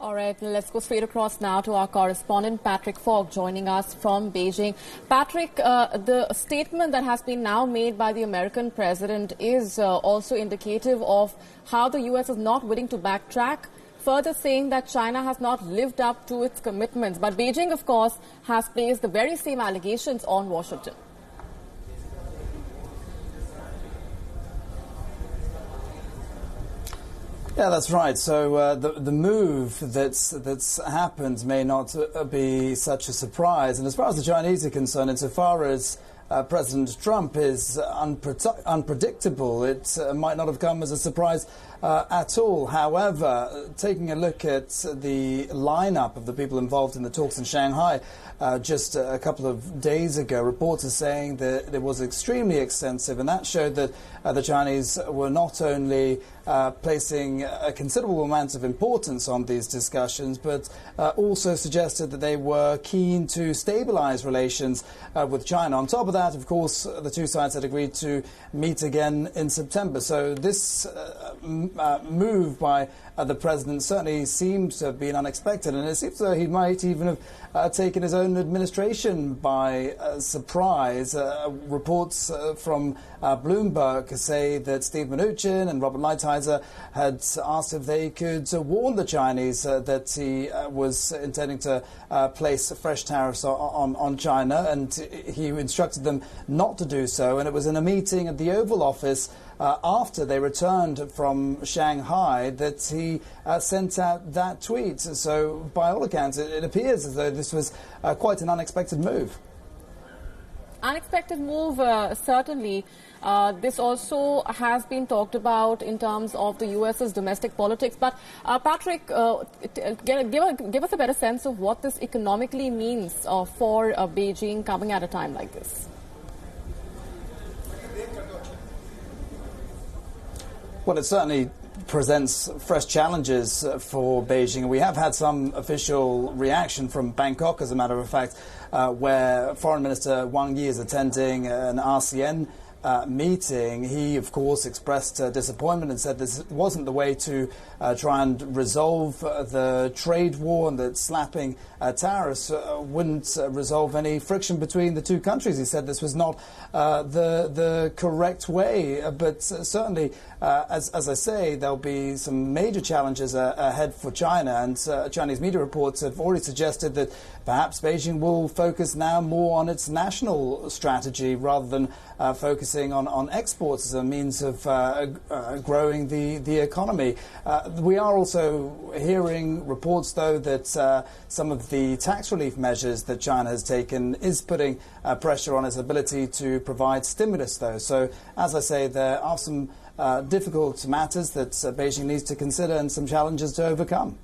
All right, let's go straight across now to our correspondent, Patrick Fogg, joining us from Beijing. Patrick, the statement that has been now made by the American president is also indicative of how the U.S. is not willing to backtrack, further saying that China has not lived up to its commitments. But Beijing, of course, has placed the very same allegations on Washington. Yeah, that's right. So the move that's happened may not be such a surprise. And as far as the Chinese are concerned, insofar as President Trump is unpredictable, it might not have come as a surprise at all. However, taking a look at the lineup of the people involved in the talks in Shanghai just a couple of days ago, reports are saying that it was extremely extensive, and that showed that the Chinese were not only placing a considerable amount of importance on these discussions, but also suggested that they were keen to stabilize relations with China. On top of that, of course, the two sides had agreed to meet again in September. So this move by the president certainly seems to have been unexpected, and it seems as though he might even have taken his own administration by surprise. Reports from Bloomberg say that Steve Mnuchin and Robert Lighthizer had asked if they could warn the Chinese that he was intending to place fresh tariffs on China, and he instructed them not to do so. And it was in a meeting at the Oval Office after they returned from Shanghai that he sent out that tweet. So by all accounts, it appears as though this was quite an unexpected move. Unexpected move, certainly. This also has been talked about in terms of the U.S.'s domestic politics. But Patrick, give us a better sense of what this economically means for Beijing coming at a time like this. Well, it certainly presents fresh challenges for Beijing. We have had some official reaction from Bangkok, as a matter of fact, where Foreign Minister Wang Yi is attending an ASEAN meeting. He, of course, expressed disappointment and said this wasn't the way to try and resolve the trade war, and that slapping tariffs wouldn't resolve any friction between the two countries. He said this was not the correct way. But certainly, as I say, there'll be some major challenges ahead for China, and Chinese media reports have already suggested that perhaps Beijing will focus now more on its national strategy rather than focusing on exports as a means of growing the economy. We are also hearing reports, though, that some of the tax relief measures that China has taken is putting pressure on its ability to provide stimulus, though. So, as I say, there are some difficult matters that Beijing needs to consider and some challenges to overcome.